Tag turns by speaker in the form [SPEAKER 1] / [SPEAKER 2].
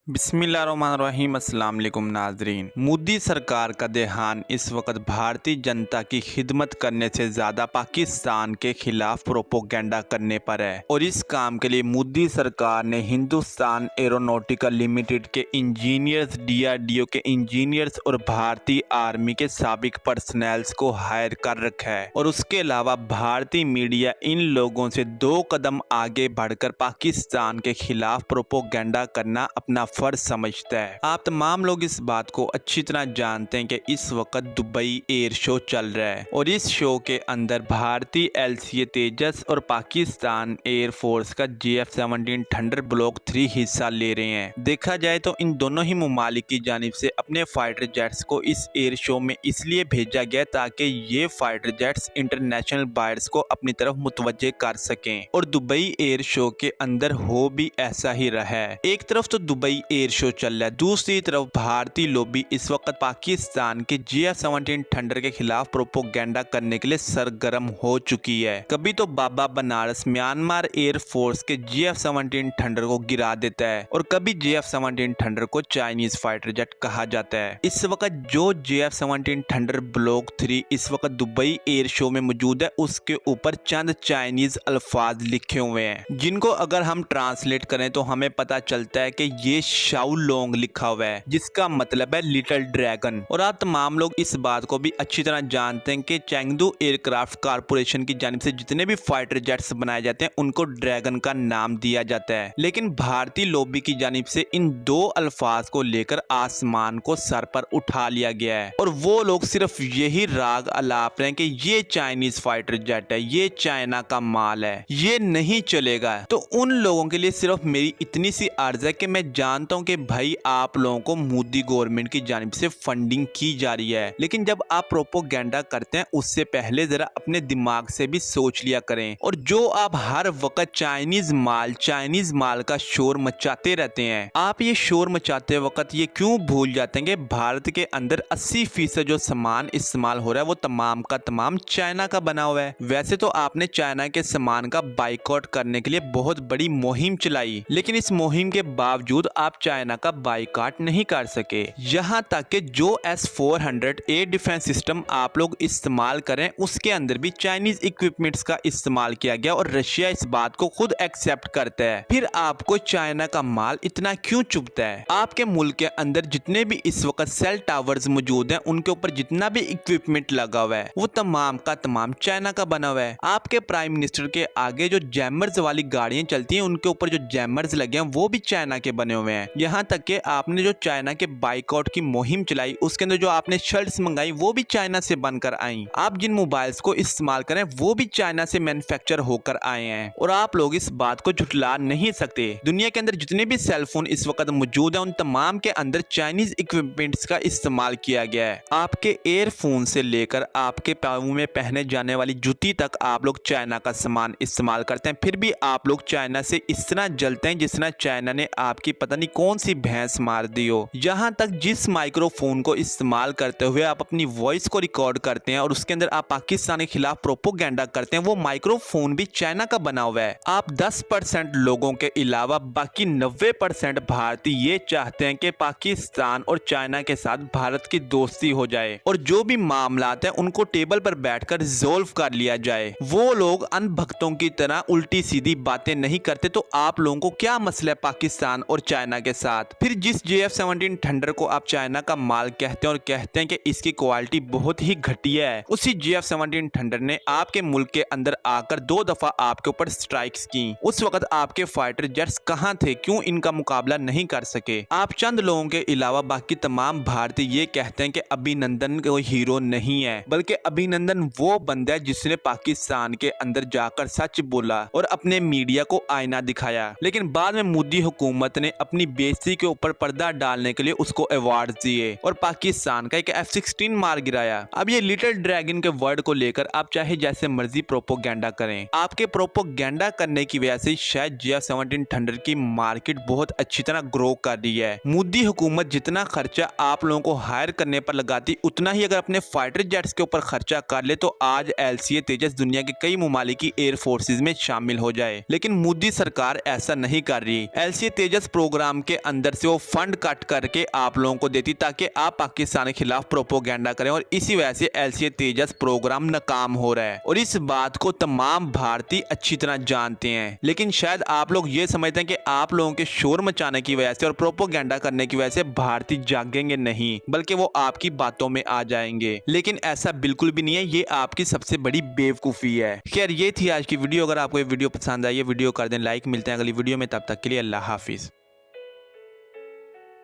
[SPEAKER 1] बिस्मिल्लाहिर्रहमानिर्रहीम। अस्सलाम वालेकुम नाजरीन। मोदी सरकार का ध्यान इस वक्त भारतीय जनता की खिदमत करने से ज़्यादा पाकिस्तान के खिलाफ प्रोपोगेंडा करने पर है और इस काम के लिए मोदी सरकार ने हिंदुस्तान एरोनॉटिकल लिमिटेड के इंजीनियर्स, डीआरडीओ के इंजीनियर्स और भारतीय आर्मी के साबिक पर्सनल्स को हायर कर रखा है। और उसके अलावा भारतीय मीडिया इन लोगों से 2 कदम आगे बढ़कर पाकिस्तान के खिलाफ प्रोपोगेंडा करना अपना फर्ज समझता है। आप तमाम लोग इस बात को अच्छी तरह जानते हैं कि इस वक्त दुबई एयर शो चल रहा है और इस शो के अंदर भारतीय LCA तेजस और पाकिस्तान एयर फोर्स का JF-17 थंडर ब्लॉक 3 हिस्सा ले रहे हैं। देखा जाए तो इन दोनों ही ममालिक की जानिब से अपने फाइटर जेट्स को इस एयर शो में इसलिए भेजा गया ताकि ये फाइटर जेट्स इंटरनेशनल बायर्स को अपनी तरफ मुतवज्जे कर सकें और दुबई एयर शो के अंदर हो भी ऐसा ही रहा है। एक तरफ तो दुबई एयर शो चल रहा है, दूसरी तरफ भारतीय लॉबी इस वक्त पाकिस्तान के JF-17 थंडर के खिलाफ प्रोपोगेंडा करने के लिए सरगर्म हो चुकी है। कभी तो बाबा बनारस म्यांमार एयर फोर्स के JF-17 थंडर को गिरा देता है और कभी JF-17 थंडर को चाइनीज फाइटर जेट कहा जाता है। इस वक्त जो JF-17 थंडर ब्लॉक 3 इस वक्त दुबई एयर शो में मौजूद है उसके ऊपर चंद चाइनीज अल्फाज लिखे हुए हैं जिनको अगर हम ट्रांसलेट करें तो हमें पता चलता है कि ये शाओलोंग लिखा हुआ है जिसका मतलब है लिटिल ड्रैगन। और आप तमाम लोग इस बात को भी अच्छी तरह जानते हैं कि चेंगडू एयरक्राफ्ट कारपोरेशन की जानिब से जितने भी फाइटर जेट्स बनाए जाते हैं उनको ड्रैगन का नाम दिया जाता है, लेकिन भारतीय लॉबी की जानिब से इन 2 अल्फाज को लेकर आसमान को सर पर उठा लिया गया है और वो लोग सिर्फ यही राग अलाप रहे हैं कि ये चाइनीज फाइटर जेट है, ये चाइना का माल है, ये नहीं चलेगा। तो उन लोगों के लिए सिर्फ मेरी इतनी सी अर्ज है कि मैं जानता हूं कि भाई आप लोगों को मोदी गवर्नमेंट की जानिब से फंडिंग की जा रही है, लेकिन जब आप प्रोपोगेंडा करते हैं उससे पहले जरा अपने दिमाग से भी सोच लिया करें। और जो आप हर वक्त चाइनीज माल का शोर मचाते रहते हैं, आप ये शोर मचाते वक्त ये क्यों भूल जाते हैं कि भारत के अंदर 80% जो सामान इस्तेमाल हो रहा है वो तमाम का तमाम चाइना का बना हुआ है। वैसे तो आपने चाइना के सामान का बाइकआउट करने के लिए बहुत बड़ी मुहिम चलाई, लेकिन इस मुहिम के बावजूद आप चाइना का बाइकआउट नहीं कर सके। यहाँ तक कि जो S-400 एयर डिफेंस सिस्टम आप लोग इस्तेमाल करें उसके अंदर भी चाइनीज इक्विपमेंट्स का इस्तेमाल किया गया और रशिया इस बात को खुद एक्सेप्ट करता है। फिर आपको चाइना का माल इतना क्यों चुभता है? आपके मुल्क के अंदर जितने भी इस वक्त सेल टावर्स मौजूद हैं उनके ऊपर जितना भी इक्विपमेंट लगा हुआ है वो तमाम का तमाम चाइना का बना हुआ है। आपके प्राइम मिनिस्टर के आगे जो जैमर्स वाली गाड़ियां चलती हैं उनके ऊपर जो जैमर्स लगे हैं वो भी चाइना के बने हुए हैं। यहाँ तक कि आपने जो चाइना के बाइकआउट की मुहिम चलाई उसके अंदर जो आपने शर्ट्स मंगाई वो भी चाइना से बनकर आई। आप जिन मोबाइल्स को इस्तेमाल करें वो भी चाइना से मैन्युफैक्चर होकर आए हैं और आप लोग इस बात को झुठला नहीं सकते। दुनिया के अंदर जितने भी सेलफोन इस वक्त मौजूद है उन तमाम के अंदर चाइनीज इक्विपमेंट्स का इस्तेमाल किया गया है। आपके एयरफोन से लेकर आपके पाँव में पहने जाने वाली जूती तक आप लोग चाइना का सामान इस्तेमाल करते हैं, फिर भी आप लोग चाइना से इस तरह जलते हैं जिस तरह चाइना ने आपकी पता नहीं कौन सी भैंस मार दी हो। यहाँ तक जिस माइक्रोफोन को इस्तेमाल करते हुए आप अपनी वॉइस को रिकॉर्ड करते हैं और उसके अंदर आप पाकिस्तान के खिलाफ प्रोपोगेंडा करते हैं वो माइक्रोफोन भी चाइना का बना हुआ है। आप 10% लोगों के अलावा बाकी 90% भारतीय ये चाहते हैं कि पाकिस्तान और चाइना के साथ भारत की दोस्ती हो जाए और जो भी मामलात है उनको टेबल पर बैठकर रिजोल्व कर लिया जाए। वो लोग अनभक्तों की तरह उल्टी सीधी बातें नहीं करते। तो आप लोगों को क्या मसला है पाकिस्तान और चाइना के साथ? फिर जिस JF-17 थंडर को आप चाइना का माल कहते हैं और कहते हैं कि इसकी क्वालिटी बहुत ही घटिया है, उसी JF-17 थंडर ने आपके मुल्क के अंदर आकर 2 दफा आपके ऊपर स्ट्राइक्स की। उस वक्त आपके फाइटर जेट्स कहां थे? क्यों इनका मुकाबला नहीं कर सके? आप चंद लोगों के अलावा बाकी तमाम भारतीय ये कहते हैं कि अभिनंदन कोई हीरो नहीं है, बल्कि अभिनंदन वो बंदा है जिसने पाकिस्तान के अंदर जाकर सच बोला और अपने मीडिया को आईना दिखाया, लेकिन बाद में मोदी हुकूमत ने अपनी बेइज्जती के ऊपर पर्दा डालने के लिए उसको अवार्ड दिए और पाकिस्तान का एक F-16 मार गिराया। अब ये लिटिल ड्रैगन के वर्ड को लेकर आप चाहे जैसे मर्जी प्रोपोगेंडा करें, आपके प्रोपोगेंडा करने की वजह से शायद JF-17 थंडर की मार्केट बहुत अच्छी तरह ग्रो कर रही है। मोदी हुकूमत जितना खर्चा आप लोगों को हायर करने पर लगाती उतना ही अगर अपने फाइटर जेट्स के ऊपर खर्चा कर ले तो आज LCA तेजस दुनिया के कई ममालिक एयर फोर्सेज में शामिल हो जाए, लेकिन मोदी सरकार ऐसा नहीं कर रही। LCA तेजस प्रोग्राम काम के अंदर से वो फंड कट करके आप लोगों को देती ताकि आप पाकिस्तान के खिलाफ प्रोपोगेंडा करें, और इसी वजह से एलसीए तेजस प्रोग्राम नाकाम हो रहा है। और इस बात को तमाम भारतीय अच्छी तरह जानते हैं, लेकिन शायद आप लोग ये समझते हैं कि आप लोगों के शोर मचाने की वजह से और प्रोपोगेंडा करने की वजह से भारतीय जागेंगे नहीं, बल्कि वो आपकी बातों में आ जाएंगे। लेकिन ऐसा बिल्कुल भी नहीं है, ये आपकी सबसे बड़ी बेवकूफ़ी है। खैर, ये थी आज की वीडियो। अगर आपको ये वीडियो पसंद आई है, वीडियो कर दें लाइक। मिलते हैं अगली वीडियो में, तब तक के लिए अल्लाह हाफिज़।